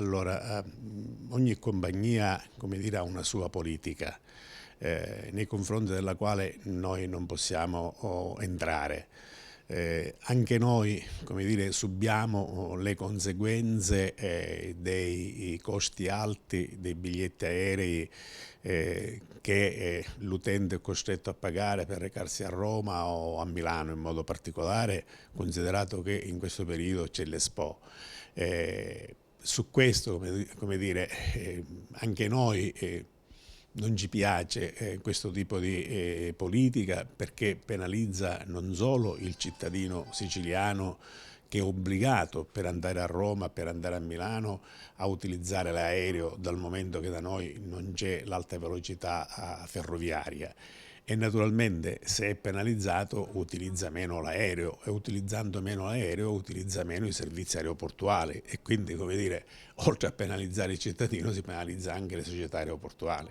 Allora, ogni compagnia, come dire, ha una sua politica nei confronti della quale noi non possiamo entrare. Anche noi, come dire, subiamo le conseguenze dei costi alti dei biglietti aerei che l'utente è costretto a pagare per recarsi a Roma o a Milano in modo particolare, considerato che in questo periodo c'è l'Expo. Su questo, come dire, anche noi non ci piace questo tipo di politica, perché penalizza non solo il cittadino siciliano, che è obbligato per andare a Roma, per andare a Milano, a utilizzare l'aereo, dal momento che da noi non c'è l'alta velocità ferroviaria, e naturalmente se è penalizzato utilizza meno l'aereo, e utilizzando meno l'aereo utilizza meno i servizi aeroportuali, e quindi, come dire, oltre a penalizzare il cittadino si penalizza anche le società aeroportuali.